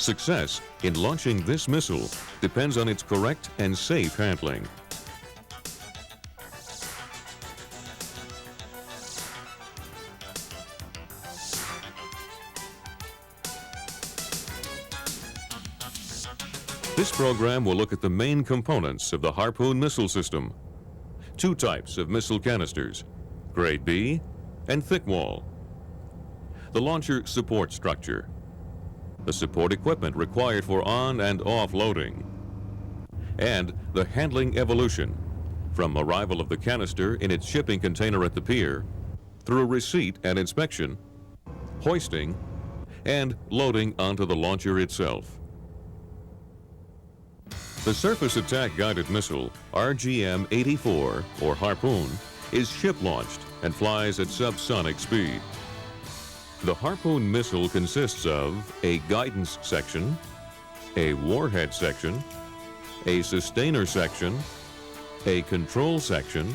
Success in launching this missile depends on its correct and safe handling. This program will look at the main components of the Harpoon missile system. Two types of missile canisters, grade B and thick wall. The launcher support structure. The support equipment required for on and off loading. And the handling evolution, from arrival of the canister in its shipping container at the pier, through receipt and inspection, hoisting, and loading onto the launcher itself. The Surface Attack Guided Missile, RGM-84, or Harpoon, is ship-launched and flies at subsonic speed. The Harpoon missile consists of a guidance section, a warhead section, a sustainer section, a control section,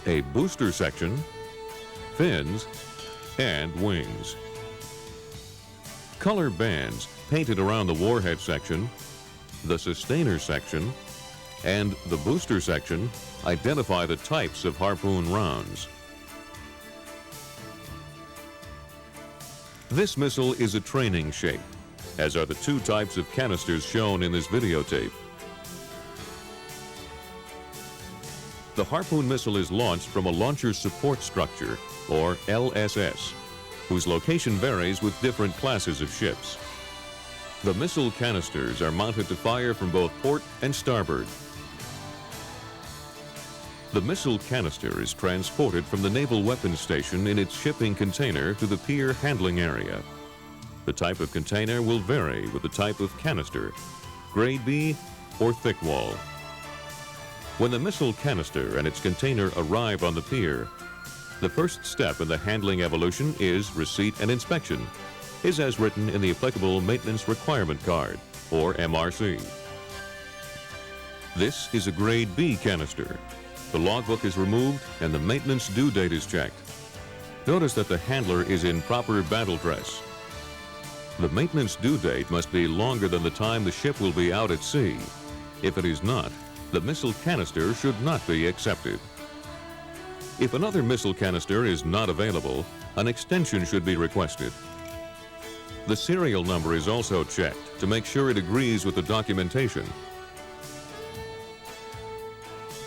a booster section, fins, and wings. Color bands painted around the warhead section, the sustainer section, and the booster section identify the types of Harpoon rounds. This missile is a training shape, as are the two types of canisters shown in this videotape. The Harpoon missile is launched from a launcher support structure, or LSS, whose location varies with different classes of ships. The missile canisters are mounted to fire from both port and starboard. The missile canister is transported from the Naval Weapons Station in its shipping container to the pier handling area. The type of container will vary with the type of canister, grade B or thick wall. When the missile canister and its container arrive on the pier, the first step in the handling evolution is receipt and inspection, is as written in the applicable Maintenance Requirement Card, or MRC. This is a grade B canister. The logbook is removed and the maintenance due date is checked. Notice that the handler is in proper battle dress. The maintenance due date must be longer than the time the ship will be out at sea. If it is not, the missile canister should not be accepted. If another missile canister is not available, an extension should be requested. The serial number is also checked to make sure it agrees with the documentation.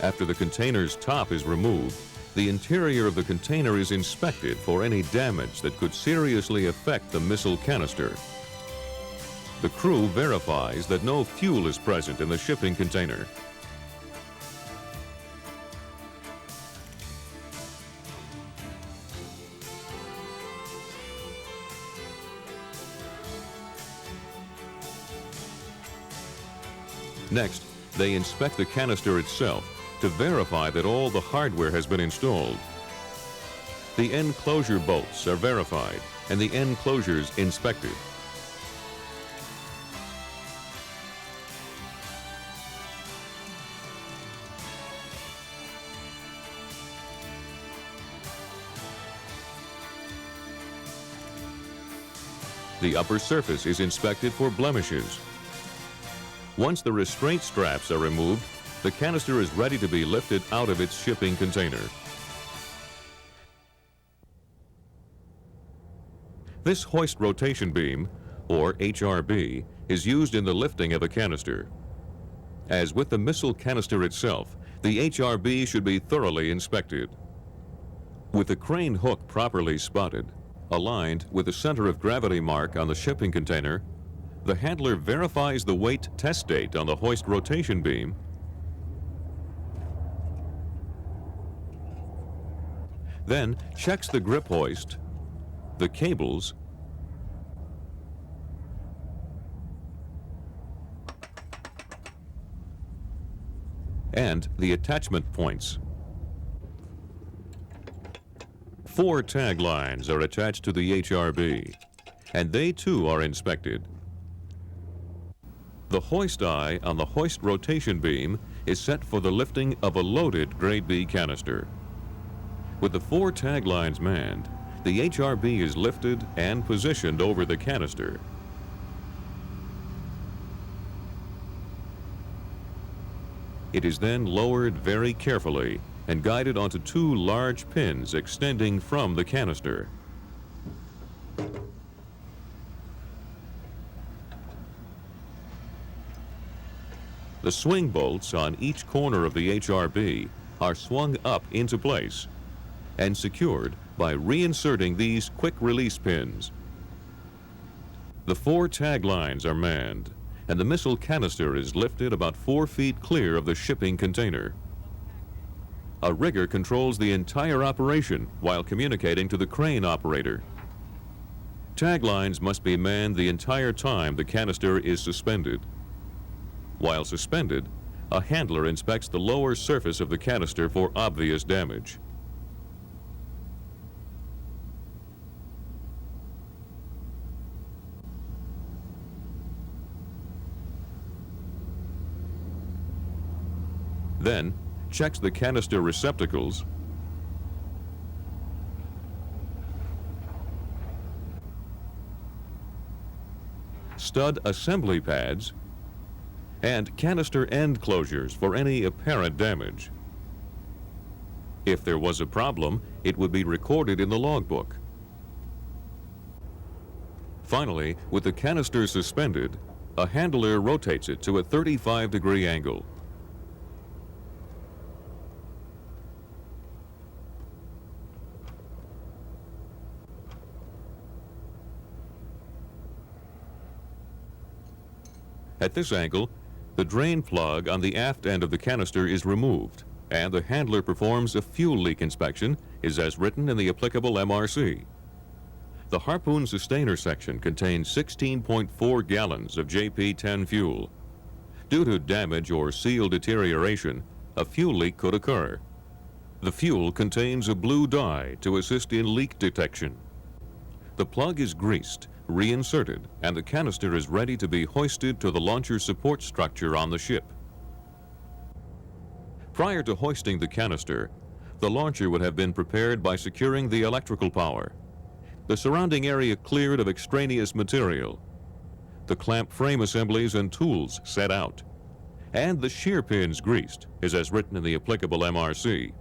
After the container's top is removed, the interior of the container is inspected for any damage that could seriously affect the missile canister. The crew verifies that no fuel is present in the shipping container. Next, they inspect the canister itself to verify that all the hardware has been installed. The end closure bolts are verified and the end closures inspected. The upper surface is inspected for blemishes. Once the restraint straps are removed, the canister is ready to be lifted out of its shipping container. This hoist rotation beam, or HRB, is used in the lifting of a canister. As with the missile canister itself, the HRB should be thoroughly inspected. With the crane hook properly spotted, aligned with the center of gravity mark on the shipping container, the handler verifies the weight test date on the hoist rotation beam, then checks the grip hoist, the cables, and the attachment points. 4 tag lines are attached to the HRB, and they too are inspected. The hoist eye on the hoist rotation beam is set for the lifting of a loaded grade B canister. With the 4 tag lines manned, the HRB is lifted and positioned over the canister. It is then lowered very carefully and guided onto two large pins extending from the canister. The swing bolts on each corner of the HRB are swung up into place and secured by reinserting these quick release pins. The four tag lines are manned, and the missile canister is lifted about 4 feet clear of the shipping container. A rigger controls the entire operation while communicating to the crane operator. Tag lines must be manned the entire time the canister is suspended. While suspended, a handler inspects the lower surface of the canister for obvious damage. Then, checks the canister receptacles, stud assembly pads, and canister end closures for any apparent damage. If there was a problem, it would be recorded in the logbook. Finally, with the canister suspended, a handler rotates it to a 35-degree angle. At this angle, the drain plug on the aft end of the canister is removed, and the handler performs a fuel leak inspection, as written in the applicable MRC. The Harpoon sustainer section contains 16.4 gallons of JP-10 fuel. Due to damage or seal deterioration, a fuel leak could occur. The fuel contains a blue dye to assist in leak detection. The plug is greased, reinserted, and the canister is ready to be hoisted to the launcher support structure on the ship. Prior to hoisting the canister, the launcher would have been prepared by securing the electrical power, the surrounding area cleared of extraneous material, the clamp frame assemblies and tools set out, and the shear pins greased, as written in the applicable MRC.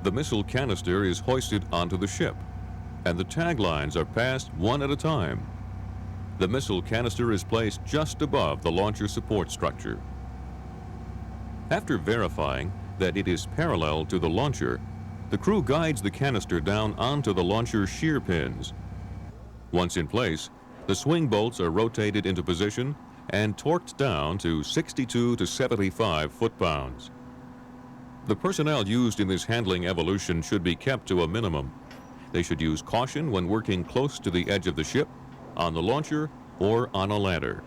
The missile canister is hoisted onto the ship, and the tag lines are passed one at a time. The missile canister is placed just above the launcher support structure. After verifying that it is parallel to the launcher, the crew guides the canister down onto the launcher shear pins. Once in place, the swing bolts are rotated into position and torqued down to 62 to 75 foot-pounds. The personnel used in this handling evolution should be kept to a minimum. They should use caution when working close to the edge of the ship, on the launcher, or on a ladder.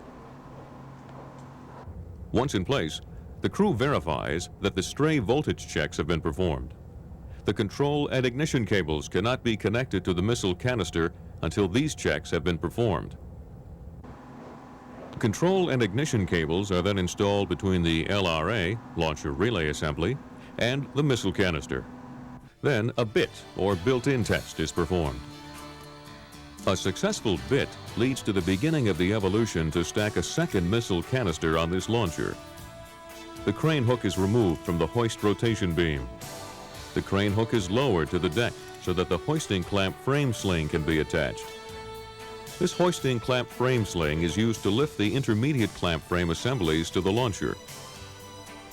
Once in place, the crew verifies that the stray voltage checks have been performed. The control and ignition cables cannot be connected to the missile canister until these checks have been performed. Control and ignition cables are then installed between the LRA, launcher relay assembly, and the missile canister. Then a bit or built-in test is performed. A successful bit leads to the beginning of the evolution to stack a second missile canister on this launcher. The crane hook is removed from the hoist rotation beam. The crane hook is lowered to the deck so that the hoisting clamp frame sling can be attached. This hoisting clamp frame sling is used to lift the intermediate clamp frame assemblies to the launcher.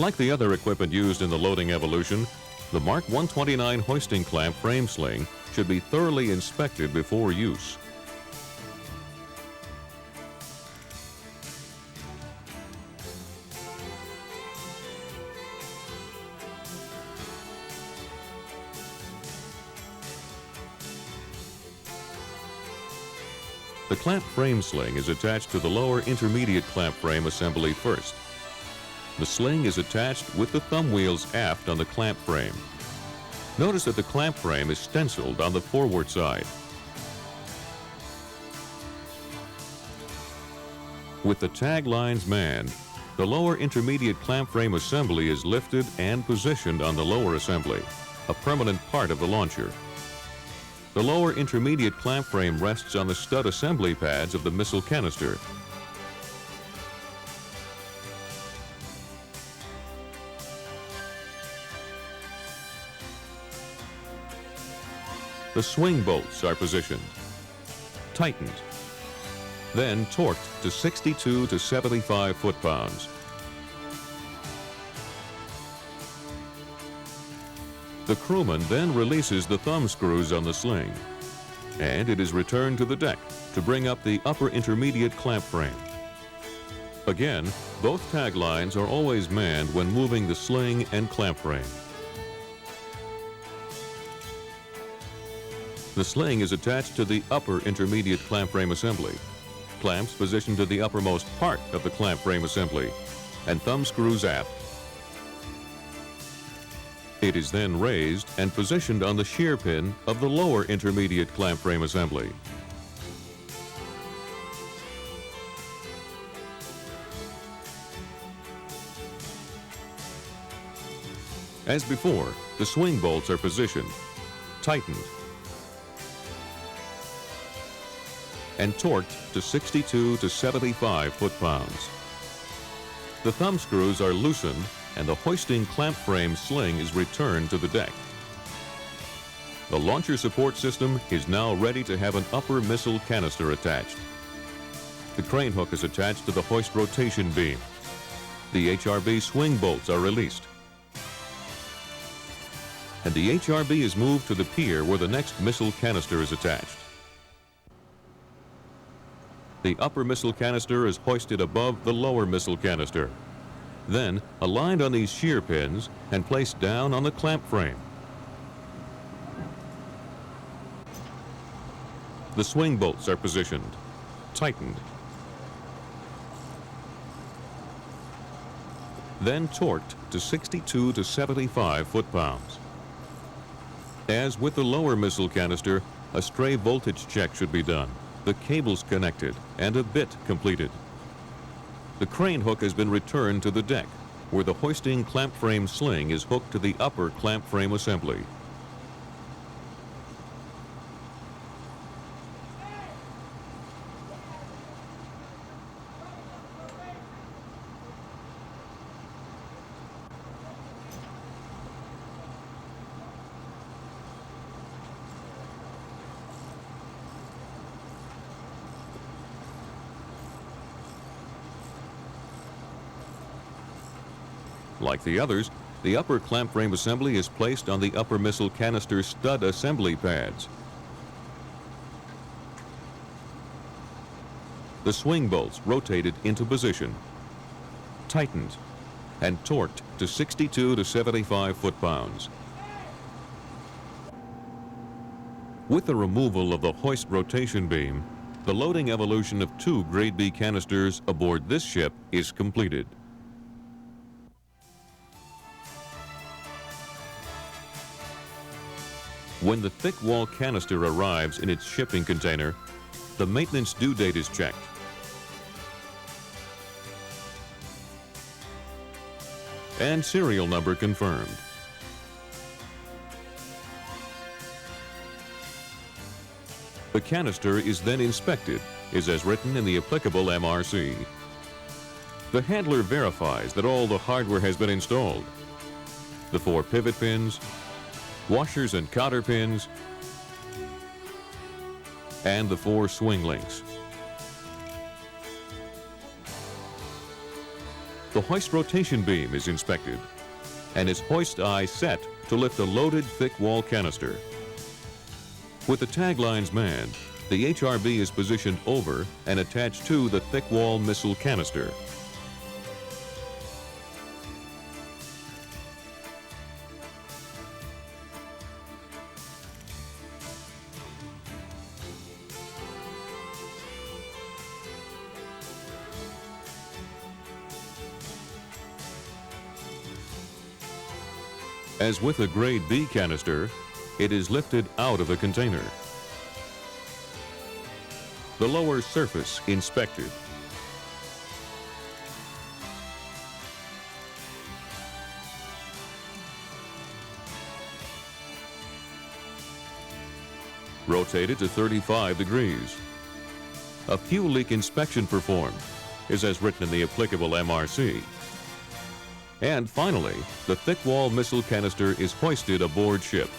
Like the other equipment used in the loading evolution, the Mark 129 hoisting clamp frame sling should be thoroughly inspected before use. The clamp frame sling is attached to the lower intermediate clamp frame assembly first. The sling is attached with the thumb wheels aft on the clamp frame. Notice that the clamp frame is stenciled on the forward side. With the tag lines manned, the lower intermediate clamp frame assembly is lifted and positioned on the lower assembly, a permanent part of the launcher. The lower intermediate clamp frame rests on the stud assembly pads of the missile canister. The swing bolts are positioned, tightened, then torqued to 62 to 75 foot-pounds. The crewman then releases the thumb screws on the sling, and it is returned to the deck to bring up the upper intermediate clamp frame. Again, both tag lines are always manned when moving the sling and clamp frame. The sling is attached to the upper intermediate clamp frame assembly, clamps positioned to the uppermost part of the clamp frame assembly, and thumb screws aft. It is then raised and positioned on the shear pin of the lower intermediate clamp frame assembly. As before, the swing bolts are positioned, tightened, and torqued to 62 to 75 foot-pounds. The thumb screws are loosened and the hoisting clamp frame sling is returned to the deck. The launcher support system is now ready to have an upper missile canister attached. The crane hook is attached to the hoist rotation beam. The HRB swing bolts are released. And the HRB is moved to the pier where the next missile canister is attached. The upper missile canister is hoisted above the lower missile canister, then aligned on these shear pins and placed down on the clamp frame. The swing bolts are positioned, tightened, then torqued to 62 to 75 foot-pounds. As with the lower missile canister, a stray voltage check should be done, the cables connected, and a bit completed. The crane hook has been returned to the deck, where the hoisting clamp frame sling is hooked to the upper clamp frame assembly. Like the others, the upper clamp frame assembly is placed on the upper missile canister stud assembly pads. The swing bolts rotated into position, tightened, and torqued to 62 to 75 foot-pounds. With the removal of the hoist rotation beam, the loading evolution of 2 Grade B canisters aboard this ship is completed. When the thick wall canister arrives in its shipping container, the maintenance due date is checked. And serial number confirmed. The canister is then inspected, as written in the applicable MRC. The handler verifies that all the hardware has been installed. The 4 pivot pins, washers and counter pins, and the 4 swing links. The hoist rotation beam is inspected, and its hoist eye set to lift a loaded thick wall canister. With the tag lines manned, the HRB is positioned over and attached to the thick wall missile canister. As with a Grade B canister, it is lifted out of the container. The lower surface inspected. rotated to 35 degrees. A fuel leak inspection performed is as written in the applicable MRC. And finally, the thick wall missile canister is hoisted aboard ship.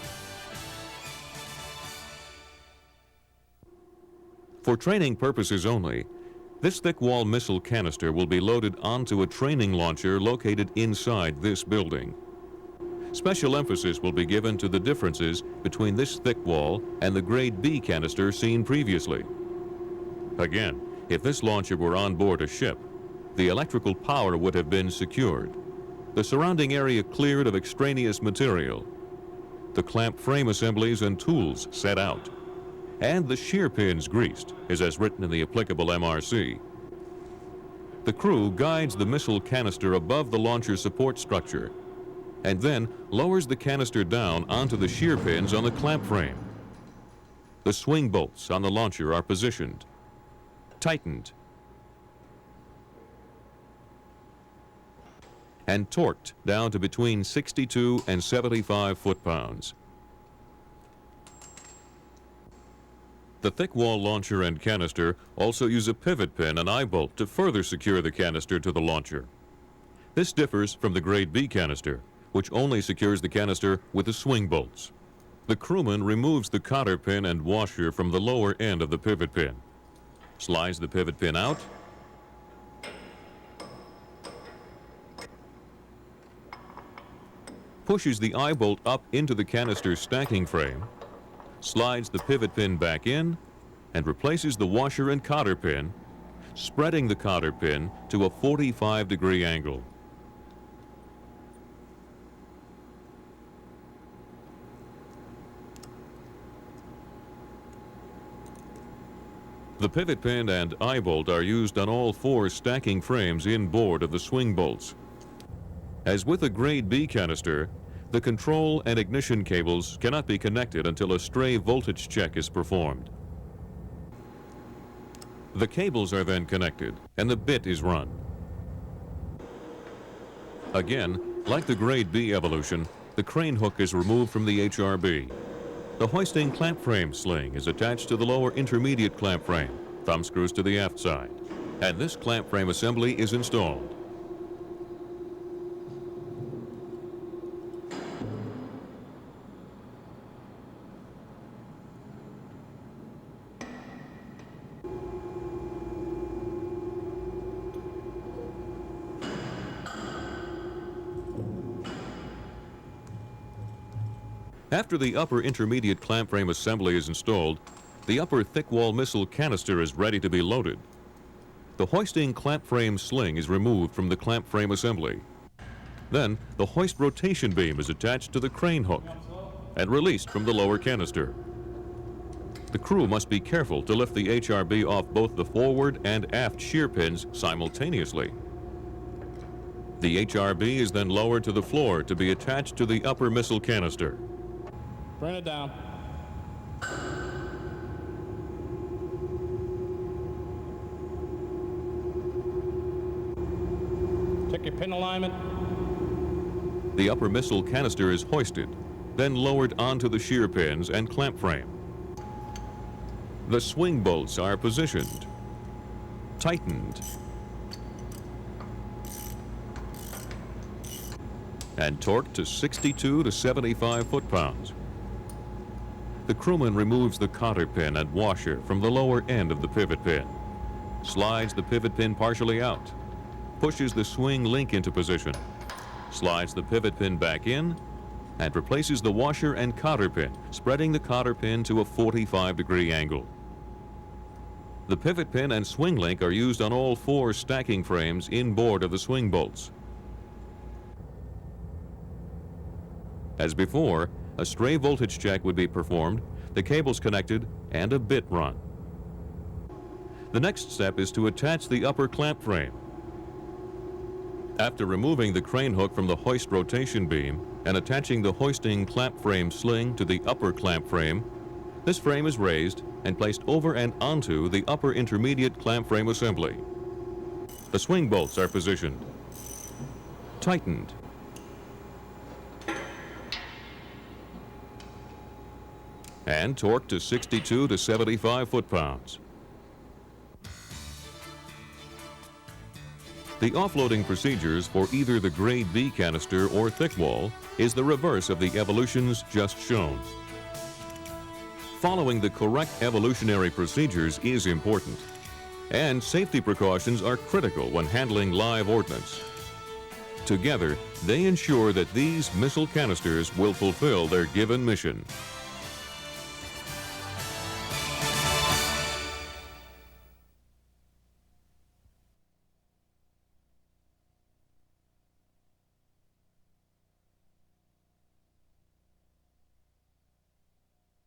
For training purposes only, this thick wall missile canister will be loaded onto a training launcher located inside this building. Special emphasis will be given to the differences between this thick wall and the Grade B canister seen previously. Again, if this launcher were on board a ship, the electrical power would have been secured, the surrounding area cleared of extraneous material, the clamp frame assemblies and tools set out, and the shear pins greased, as written in the applicable MRC. The crew guides the missile canister above the launcher support structure and then lowers the canister down onto the shear pins on the clamp frame. The swing bolts on the launcher are positioned, tightened, and torqued down to between 62 and 75 foot-pounds. The thick wall launcher and canister also use a pivot pin and eye bolt to further secure the canister to the launcher. This differs from the Grade B canister, which only secures the canister with the swing bolts. The crewman removes the cotter pin and washer from the lower end of the pivot pin, slides the pivot pin out, pushes the eye bolt up into the canister stacking frame, slides the pivot pin back in, and replaces the washer and cotter pin, spreading the cotter pin to a 45-degree angle. The pivot pin and eye bolt are used on all four stacking frames inboard of the swing bolts. As with a Grade B canister, the control and ignition cables cannot be connected until a stray voltage check is performed. The cables are then connected and the bit is run. Again, like the Grade B evolution, the crane hook is removed from the HRB. The hoisting clamp frame sling is attached to the lower intermediate clamp frame, thumb screws to the aft side, and this clamp frame assembly is installed. After the upper intermediate clamp frame assembly is installed, the upper thick wall missile canister is ready to be loaded. The hoisting clamp frame sling is removed from the clamp frame assembly. Then the hoist rotation beam is attached to the crane hook and released from the lower canister. The crew must be careful to lift the HRB off both the forward and aft shear pins simultaneously. The HRB is then lowered to the floor to be attached to the upper missile canister. Bring it down. Check your pin alignment. The upper missile canister is hoisted, then lowered onto the shear pins and clamp frame. The swing bolts are positioned, tightened, and torqued to 62 to 75 foot-pounds. The crewman removes the cotter pin and washer from the lower end of the pivot pin, slides the pivot pin partially out, pushes the swing link into position, slides the pivot pin back in, and replaces the washer and cotter pin, spreading the cotter pin to a 45-degree angle. The pivot pin and swing link are used on all four stacking frames inboard of the swing bolts. As before, a stray voltage check would be performed, the cables connected, and a bit run. The next step is to attach the upper clamp frame. After removing the crane hook from the hoist rotation beam and attaching the hoisting clamp frame sling to the upper clamp frame, this frame is raised and placed over and onto the upper intermediate clamp frame assembly. The swing bolts are positioned, tightened, and torque to 62 to 75 foot-pounds. The offloading procedures for either the Grade B canister or thick wall is the reverse of the evolutions just shown. Following the correct evolutionary procedures is important, and safety precautions are critical when handling live ordnance. Together, they ensure that these missile canisters will fulfill their given mission.